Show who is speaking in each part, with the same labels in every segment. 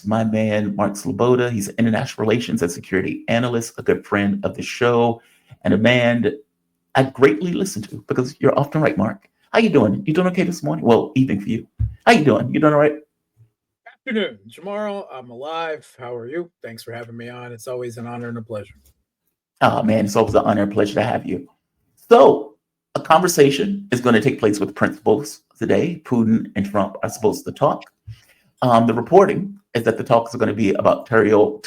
Speaker 1: my man, Mark Sleboda. He's an international relations and security analyst, a good friend of the show, and a man I greatly listen to because you're often right, Mark. How you doing? You doing okay this morning? Well, evening for you. How you doing? You doing all right?
Speaker 2: Afternoon. Tomorrow, I'm alive. How are you? Thanks for having me on. It's always an honor and a pleasure.
Speaker 1: Oh, man, it's always an honor and pleasure to have you. So, a conversation is going to take place with principals today. Putin and Trump are supposed to talk. The reporting is that the talks are going to be about territorial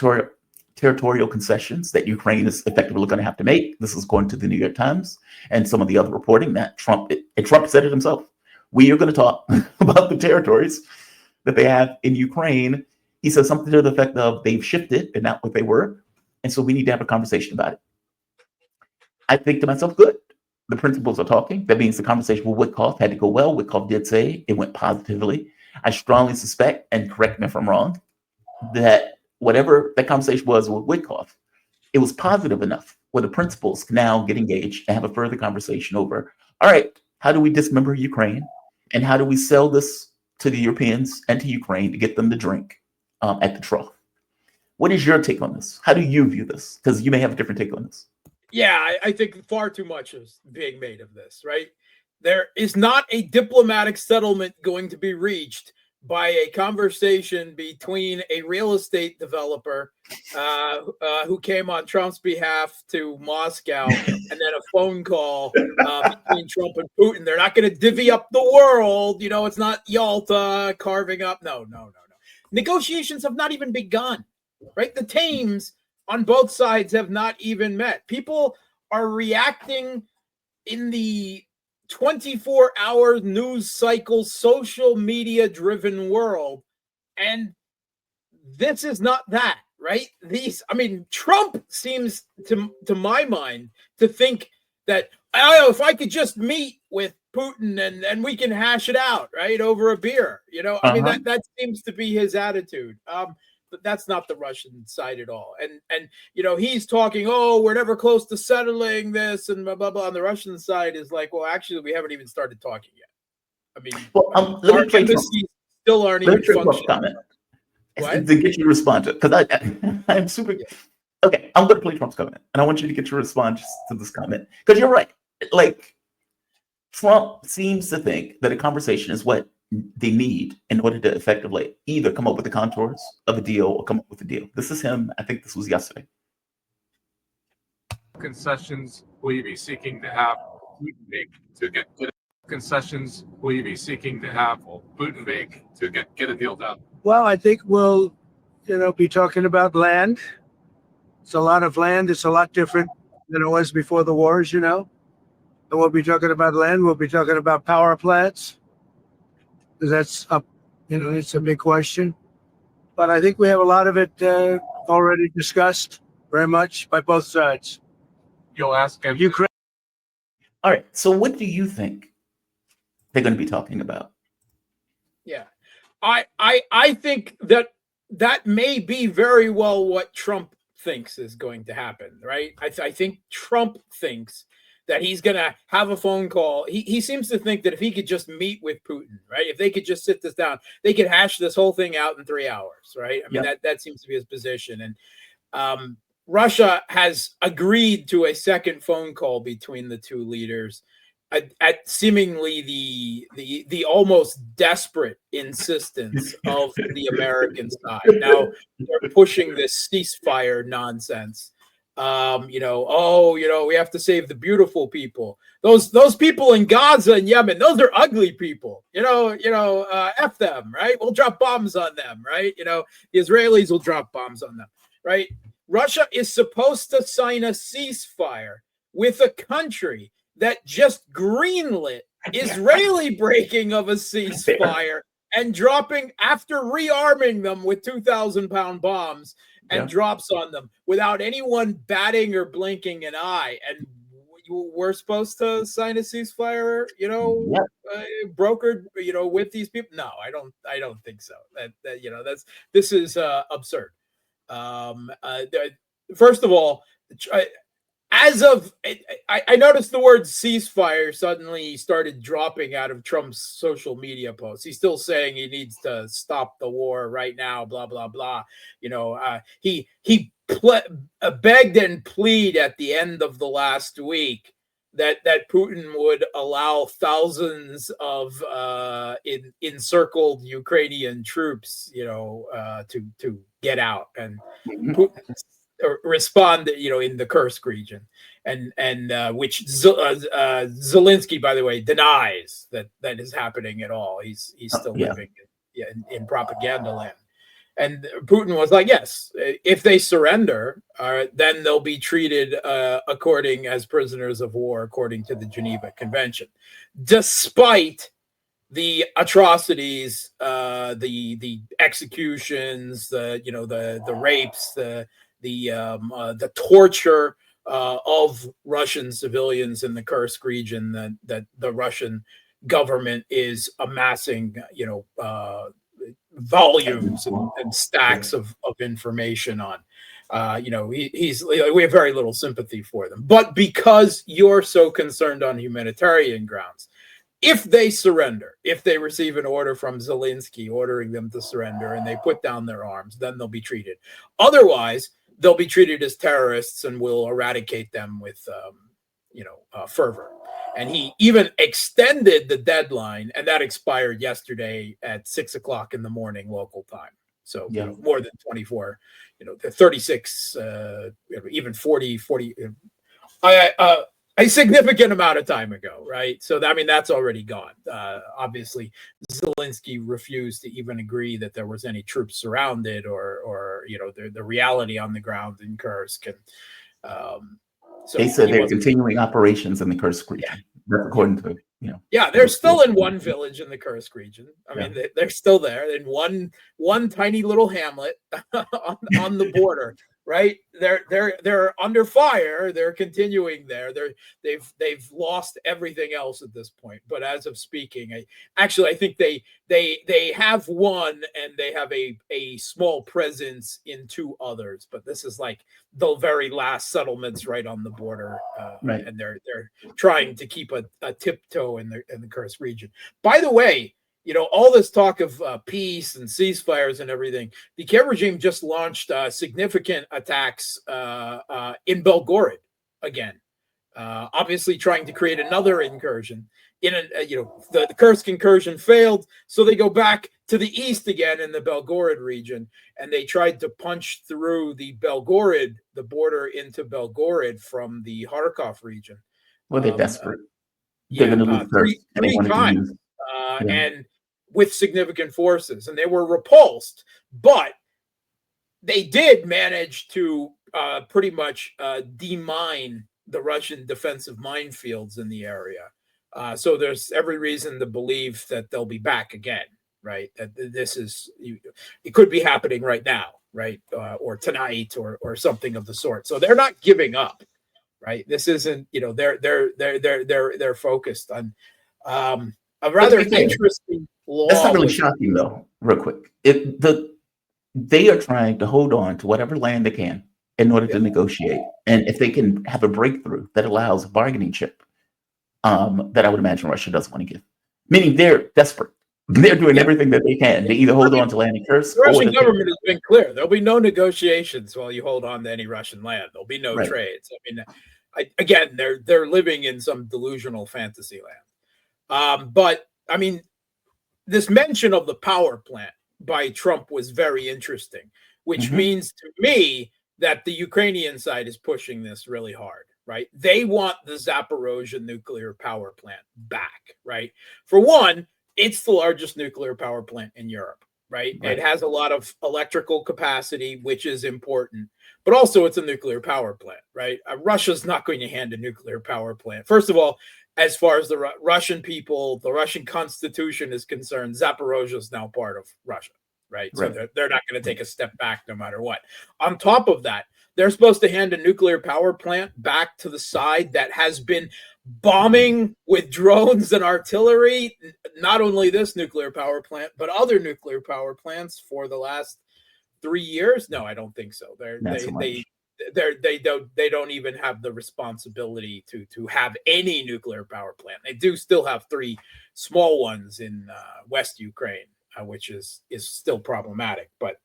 Speaker 1: concessions that Ukraine is effectively going to have to make. This is according to the New York Times and some of the other reporting that Trump said it himself. We are going to talk about the territories that they have in Ukraine. He says something to the effect of they've shifted and not what they were. And so we need to have a conversation about it. I think to myself, good. The principals are talking. That means the conversation with Witkoff had to go well. Witkoff did say it went positively. I strongly suspect, and correct me if I'm wrong, that whatever that conversation was with Witkoff, it was positive enough where the principals can now get engaged and have a further conversation over, all right, how do we dismember Ukraine? And how do we sell this to the Europeans and to Ukraine to get them to drink at the trough? What is your take on this? How do you view this? Because you may have a different take on this.
Speaker 2: Yeah, I think far too much is being made of this, right? There is not a diplomatic settlement going to be reached by a conversation between a real estate developer who came on Trump's behalf to Moscow and then a phone call between Trump and Putin. They're not going to divvy up the world. You know, it's not Yalta carving up. No. Negotiations have not even begun, right? The teams on both sides have not even met. People are reacting in the 24-hour news cycle, social media driven world. And this is not that, right? Trump seems to my mind to think that, oh, if I could just meet with Putin and we can hash it out, right, over a beer, you know, that seems to be his attitude. But that's not the Russian side at all. And you know, he's talking, oh, we're never close to settling this and blah, blah, blah. On the Russian side is like, well, actually, we haven't even started talking yet. I mean, our embassies still aren't even functioning.
Speaker 1: To get you to respond to it, because I'm super... Yeah. Okay, I'm going to play Trump's comment, and I want you to get your response to this comment, because you're right. Like, Trump seems to think that a conversation is what they need in order to effectively either come up with the contours of a deal or come up with a deal. This is him. I think this was yesterday.
Speaker 3: Concessions will you be seeking to have Putin make to get concessions will you be seeking to have Putin make to get a deal done?
Speaker 4: Well, I think we'll, be talking about land. It's a lot of land. It's a lot different than it was before the wars, And we'll be talking about land. We'll be talking about power plants. That's up, it's a big question. But I think we have a lot of it already discussed very much by both sides.
Speaker 3: You'll ask him.
Speaker 4: Ukraine.
Speaker 1: All right. So what do you think they're going to be talking about?
Speaker 2: Yeah. I think that may be very well what Trump thinks is going to happen, right? I think Trump thinks that he's going to have a phone call. He seems to think that if he could just meet with Putin, right? If they could just sit this down, they could hash this whole thing out in 3 hours, right? I mean, that seems to be his position. And Russia has agreed to a second phone call between the two leaders at seemingly the almost desperate insistence of the American side. Now they're pushing this ceasefire nonsense. We have to save the beautiful people. Those people in Gaza and Yemen, those are ugly people. F them, right? We'll drop bombs on them, right? The Israelis will drop bombs on them, right? Russia is supposed to sign a ceasefire with a country that just greenlit Israeli breaking of a ceasefire and dropping, after rearming them with 2,000-pound bombs, and drops on them without anyone batting or blinking an eye. And we're supposed to sign a ceasefire, brokered, with these people. No, I don't think so. This is absurd. First of all, as of I noticed the word ceasefire suddenly started dropping out of Trump's social media posts. He's still saying he needs to stop the war right now, blah blah blah. He begged and pleaded at the end of the last week that Putin would allow thousands of encircled Ukrainian troops, to get out, and Putin respond, in the Kursk region, and which Zelensky, by the way, denies that is happening at all. He's still living in propaganda land. And Putin was like, yes, if they surrender, then they'll be treated according as prisoners of war, according to the Geneva Convention, despite the atrocities, the executions, the rapes, the torture of Russian civilians in the Kursk region that the Russian government is amassing, volumes and stacks of information on. We have very little sympathy for them. But because you're so concerned on humanitarian grounds, if they surrender, if they receive an order from Zelensky ordering them to surrender and they put down their arms, then they'll be treated. Otherwise, they'll be treated as terrorists and we'll eradicate them with, fervor. And he even extended the deadline, and that expired yesterday at 6 o'clock in the morning local time. So more than 24, 36, even 40, a significant amount of time ago, right? So that's already gone. Obviously, Zelensky refused to even agree that there was any troops surrounded, or the reality on the ground in Kursk. And so
Speaker 1: they said they're continuing operations in the Kursk region. That's according to
Speaker 2: they're still in one village in the Kursk region. I mean, they're still there in one tiny little hamlet on the border. Right, they're under fire. They're continuing there. They've lost everything else at this point. But as of speaking, I think they have one, and they have a small presence in two others. But this is like the very last settlements right on the border,
Speaker 1: right.
Speaker 2: And they're trying to keep a tiptoe in the Kursk region. By the way, all this talk of peace and ceasefires and everything, the Kiev regime just launched significant attacks in Belgorod again, obviously trying to create another incursion. The Kursk incursion failed, so they go back to the east again in the Belgorod region, and they tried to punch through the border into Belgorod from the Kharkov region.
Speaker 1: Well, they're desperate. They're going to lose
Speaker 2: three times. And with significant forces, and they were repulsed, but they did manage to pretty much demine the Russian defensive minefields in the area. So there's every reason to believe that they'll be back again, right? That it could be happening right now, right? Or tonight, or something of the sort. So they're not giving up, right? This isn't, they're focused on a rather interesting law.
Speaker 1: That's not really shocking, though. Real quick, they are trying to hold on to whatever land they can in order to negotiate, and if they can have a breakthrough that allows a bargaining chip, that I would imagine Russia doesn't want to give. Meaning they're desperate. They're doing everything that they can. They either hold on to land in Kursk.
Speaker 2: The Russian government has been clear. There'll be no negotiations while you hold on to any Russian land. There'll be no trades. I mean, again, they're living in some delusional fantasy land. But I mean, this mention of the power plant by Trump was very interesting, which means to me that the Ukrainian side is pushing this really hard, right? They want the Zaporizhzhia nuclear power plant back, right? For one, it's the largest nuclear power plant in Europe, right? It has a lot of electrical capacity, which is important, but also it's a nuclear power plant, right? Russia's not going to hand a nuclear power plant. First of all, as far as the Russian people, the Russian constitution is concerned, Zaporizhzhia is now part of Russia, right? So they're not going to take a step back no matter what. On top of that, they're supposed to hand a nuclear power plant back to the side that has been bombing with drones and artillery, not only this nuclear power plant, but other nuclear power plants for the last 3 years. No, I don't think so. they don't even have the responsibility to have any nuclear power plant. They do still have 3 small ones in West Ukraine, which is still problematic, but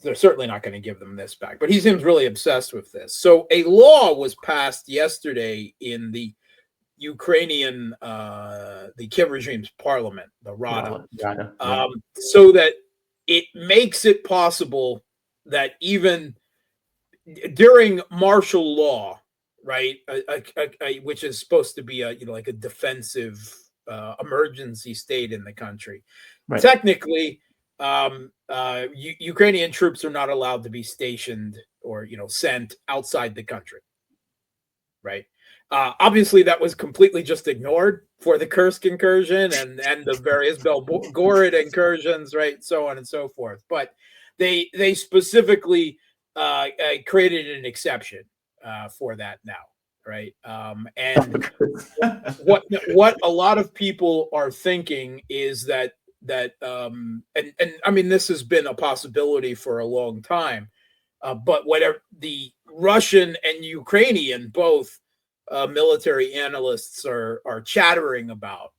Speaker 2: they're certainly not going to give them this back. But he seems really obsessed with this. So a law was passed yesterday in the Ukrainian, the Kiev regime's parliament, the Rada, so that it makes it possible that even during martial law, right, which is supposed to be like a defensive emergency state in the country, right. Technically, Ukrainian troops are not allowed to be stationed or sent outside the country, right? Obviously, that was completely just ignored for the Kursk incursion and the various Belgorod incursions, right? So on and so forth. But they specifically created an exception for that now, right? And what a lot of people are thinking is that and I mean, this has been a possibility for a long time, but whatever the Russian and Ukrainian both military analysts are chattering about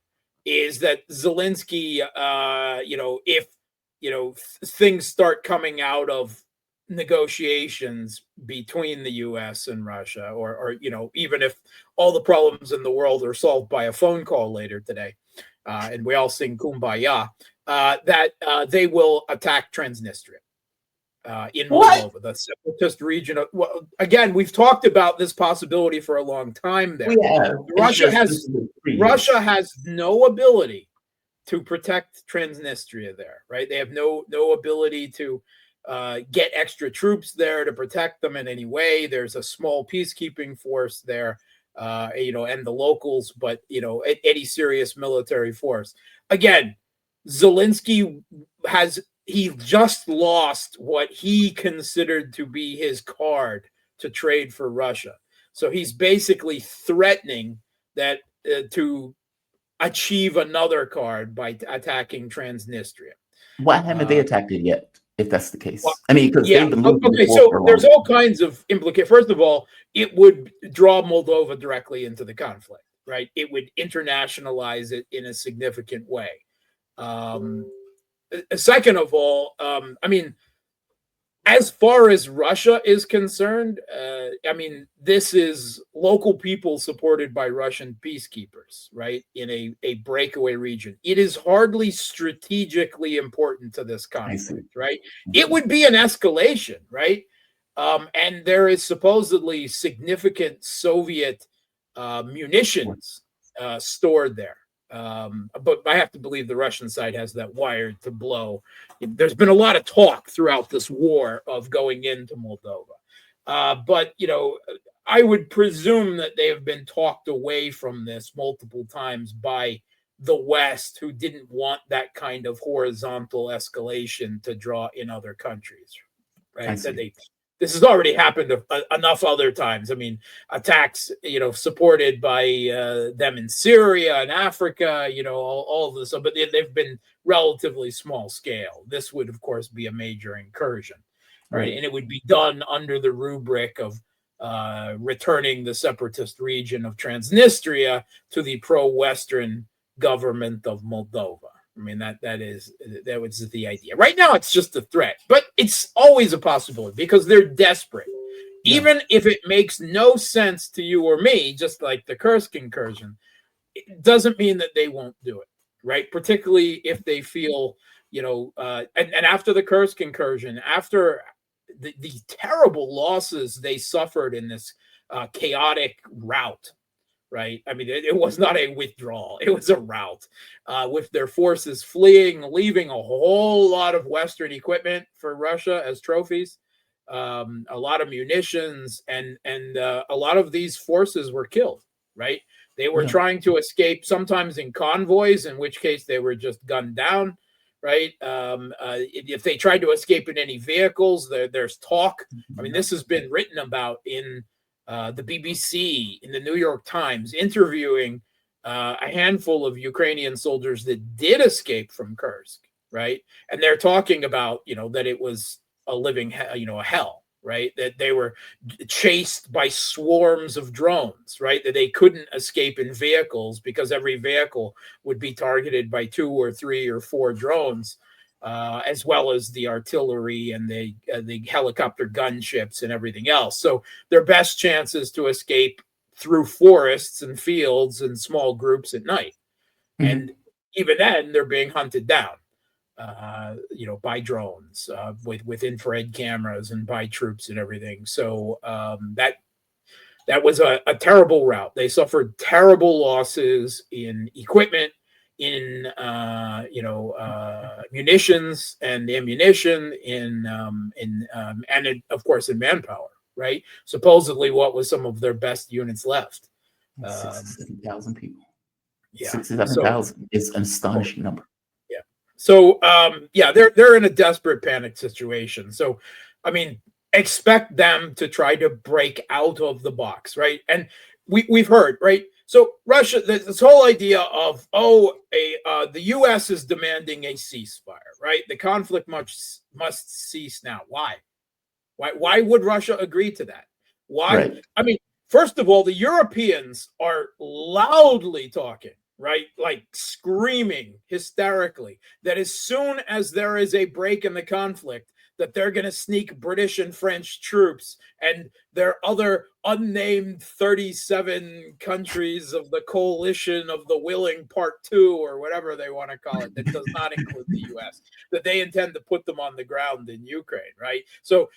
Speaker 2: is that Zelensky, if things start coming out of negotiations between the U.S. and Russia, or even if all the problems in the world are solved by a phone call later today, and we all sing Kumbaya, that they will attack Transnistria. In Moldova, the separatist region. Well, again, we've talked about this possibility for a long time there. Russia has no ability to protect Transnistria there, right? They have no ability to get extra troops there to protect them in any way. There's a small peacekeeping force there, and the locals, but any serious military force. Again, Zelensky he just lost what he considered to be his card to trade for Russia. So he's basically threatening that to achieve another card by attacking Transnistria.
Speaker 1: Why haven't they attacked it yet, if that's the case? Well, I mean, because they've been
Speaker 2: okay, so there's all kinds of implications. First of all, it would draw Moldova directly into the conflict, right? It would internationalize it in a significant way. Second of all, I mean, as far as Russia is concerned, I mean, this is local people supported by Russian peacekeepers, right, in a breakaway region. It is hardly strategically important to this conflict, right? It would be an escalation, right? And there is supposedly significant Soviet munitions stored there. But I have to believe the Russian side has that wired to blow. There's been a lot of talk throughout this war of going into Moldova. But, I would presume that they have been talked away from this multiple times by the West, who didn't want that kind of horizontal escalation to draw in other countries, right? This has already happened enough other times. I mean, attacks, supported by them in Syria and Africa, all of this, but they've been relatively small scale. This would, of course, be a major incursion, right? And it would be done under the rubric of returning the separatist region of Transnistria to the pro-Western government of Moldova. I mean, that was the idea. Right now, it's just a threat, but it's always a possibility because they're desperate. Yeah. Even if it makes no sense to you or me, just like the Kursk incursion, it doesn't mean that they won't do it, right? Particularly if they feel, and after the Kursk incursion, after the terrible losses they suffered in this chaotic rout, right? I mean, it was not a withdrawal. It was a rout with their forces fleeing, leaving a whole lot of Western equipment for Russia as trophies, a lot of munitions, and a lot of these forces were killed, right? They were trying to escape, sometimes in convoys, in which case they were just gunned down, right? If they tried to escape in any vehicles, there's talk. I mean, this has been written about in the BBC, in the New York Times, interviewing a handful of Ukrainian soldiers that did escape from Kursk, right? And they're talking about, that it was a living, a hell, right? That they were chased by swarms of drones, right? That they couldn't escape in vehicles because every vehicle would be targeted by 2 or 3 or 4 drones, as well as the artillery and the helicopter gunships and everything else. So their best chances to escape through forests and fields and small groups at night.
Speaker 1: Mhm.
Speaker 2: And even then, they're being hunted down, by drones, with infrared cameras and by troops and everything. So that was a terrible rout. They suffered terrible losses in equipment, in munitions and ammunition, of course in manpower. Right? Supposedly, what was some of their best units left?
Speaker 1: 67,000 people.
Speaker 2: Yeah,
Speaker 1: 67,000 is an astonishing number.
Speaker 2: Yeah. So they're in a desperate panic situation. So, I mean, expect them to try to break out of the box, right? And we've heard, right? So Russia, this whole idea of the U.S. is demanding a ceasefire, right? The conflict must cease now. Why? Why would Russia agree to that? Why?
Speaker 1: Right.
Speaker 2: I mean, first of all, the Europeans are loudly talking, right? Like screaming hysterically that as soon as there is a break in the conflict, that they're going to sneak British and French troops and their other unnamed 37 countries of the coalition of the willing part 2 or whatever they want to call it, that does not include the U.S., that they intend to put them on the ground in Ukraine, right? So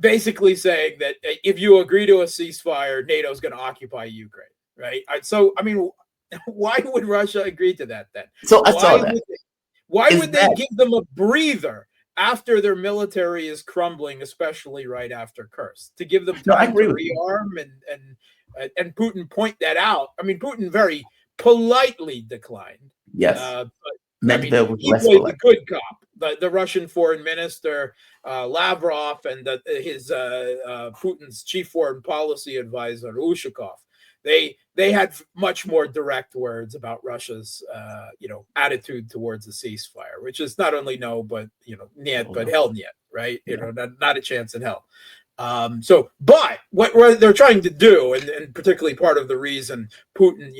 Speaker 2: basically saying that if you agree to a ceasefire, NATO is going to occupy Ukraine, right? So, I mean, why would Russia agree to that then?
Speaker 1: So I saw that.
Speaker 2: Why would they give them a breather after their military is crumbling, especially right after Kursk, to give them time to rearm and Putin point that out? I mean, Putin very politely declined.
Speaker 1: Yes.
Speaker 2: But he played the good cop. The Russian foreign minister, Lavrov, and his Putin's chief foreign policy advisor, Ushakov, they had much more direct words about Russia's attitude towards the ceasefire, which is not only no, but niet, but hell niet, right?
Speaker 1: Yeah.
Speaker 2: Not a chance in hell. But what they're trying to do, and particularly part of the reason Putin,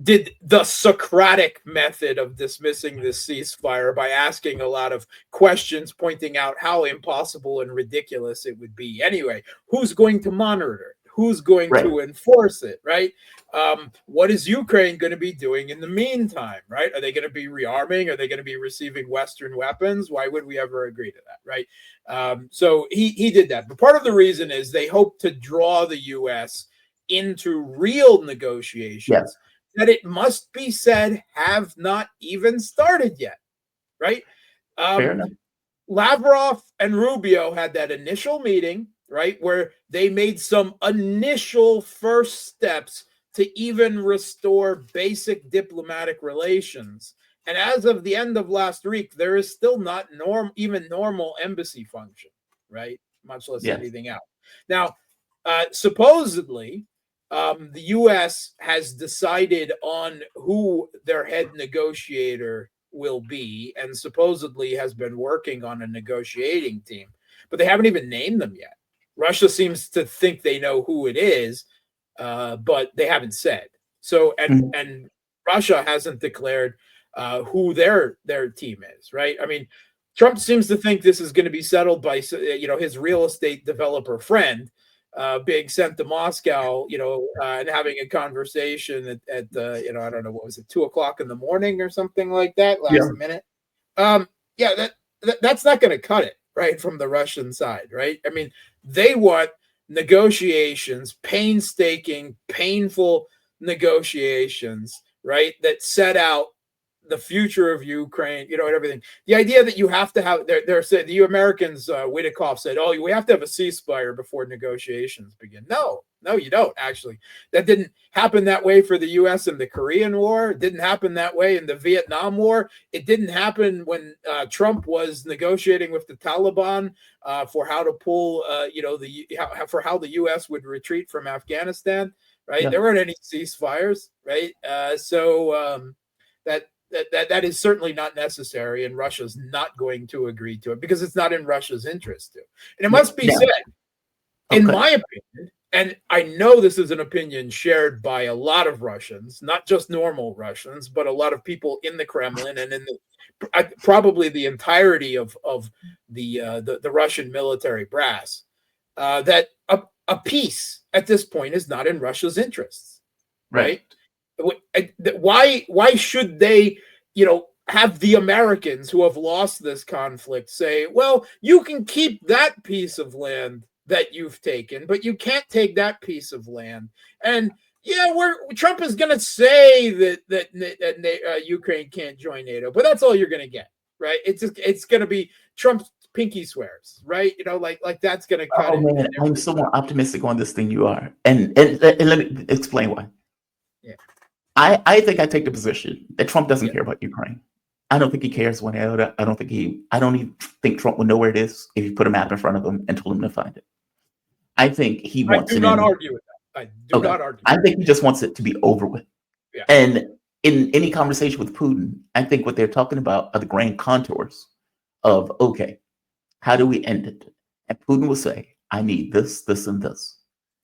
Speaker 2: did the Socratic method of dismissing this ceasefire by asking a lot of questions, pointing out how impossible and ridiculous it would be. Anyway, who's going to monitor it? Who's going to enforce it, right? What is Ukraine going to be doing in the meantime, right? Are they going to be rearming? Are they going to be receiving Western weapons? Why would we ever agree to that, right? So he did that. But part of the reason is they hope to draw the U.S. into real negotiations that, it must be said, have not even started yet, right?
Speaker 1: Fair enough.
Speaker 2: Lavrov and Rubio had that initial meeting, right, where they made some initial first steps to even restore basic diplomatic relations. And as of the end of last week, there is still not even normal embassy function, right? Much less anything else. Now, supposedly, the U.S. has decided on who their head negotiator will be, and supposedly has been working on a negotiating team, but they haven't even named them yet. Russia seems to think they know who it is, but they haven't said. So, and Russia hasn't declared who their team is, right? I mean, Trump seems to think this is going to be settled by his real estate developer friend being sent to Moscow, and having a conversation at I don't know, what was it, 2:00 in the morning or something like that, last minute. That's not going to cut it, right, from the Russian side, right? I mean, they want negotiations, painstaking, painful negotiations, right, that set out the future of Ukraine, and everything. The idea that you have to have, they're saying, the Americans, Witikoff said, we have to have a ceasefire before negotiations begin. No, you don't, actually. That didn't happen that way for the U.S. in the Korean War. It didn't happen that way in the Vietnam War. It didn't happen when Trump was negotiating with the Taliban for how to pull, for how the U.S. would retreat from Afghanistan, right? Yeah. There weren't any ceasefires, right? That is certainly not necessary, and Russia's not going to agree to it because it's not in Russia's interest to. And it must be said, In
Speaker 1: Okay.
Speaker 2: my opinion, and I know this is an opinion shared by a lot of Russians, not just normal Russians, but a lot of people in the Kremlin and in the probably the entirety of the Russian military brass, that a peace at this point is not in Russia's interests, right? Why should they, have the Americans who have lost this conflict say, well, you can keep that piece of land that you've taken, but you can't take that piece of land. And yeah, Trump is going to say that Ukraine can't join NATO, but that's all you're going to get, right? It's going to be Trump's pinky swears, right? Like that's going to cut
Speaker 1: Oh
Speaker 2: it.
Speaker 1: man, I'm so more optimistic on this than you are, and let me explain why.
Speaker 2: Yeah.
Speaker 1: I think I take the position that Trump doesn't care about Ukraine. I don't think he cares one iota. I don't even think Trump would know where it is if you put a map in front of him and told him to find it. I think he wants
Speaker 2: I do not argue with that. I do not argue.
Speaker 1: I think he just wants it to be over with.
Speaker 2: Yeah.
Speaker 1: And in any conversation with Putin, I think what they're talking about are the grand contours of, okay, how do we end it? And Putin will say, I need this, this, and this.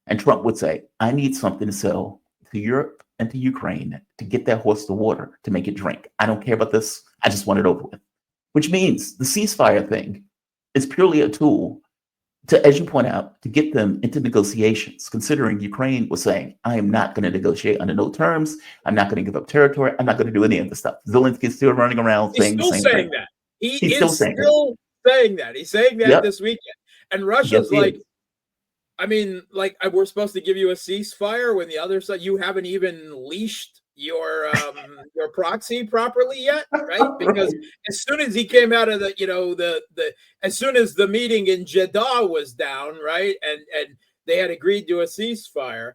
Speaker 1: And Trump would say, I need something to sell to Europe and to Ukraine to get that horse to water, to make it drink. I don't care about this. I just want it over with. Which means the ceasefire thing is purely a tool to, as you point out, to get them into negotiations, considering Ukraine was saying, I am not going to negotiate under no terms. I'm not going to give up territory. I'm not going to do any of this stuff. Zelensky's still running around saying the same thing.
Speaker 2: That. He's still saying that. He's saying that this weekend. And Russia's we're supposed to give you a ceasefire when the other side, you haven't even leashed your proxy properly yet, right? Because as soon as he came out of as soon as the meeting in Jeddah was down, right, and they had agreed to a ceasefire,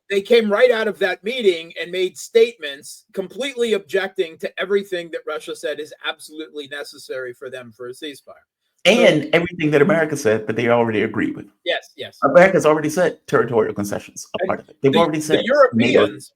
Speaker 2: they came right out of that meeting and made statements completely objecting to everything that Russia said is absolutely necessary for them for a ceasefire.
Speaker 1: And everything that America said that they already agreed with.
Speaker 2: Yes.
Speaker 1: America's already said territorial concessions are part of it. They've already said
Speaker 2: the Europeans.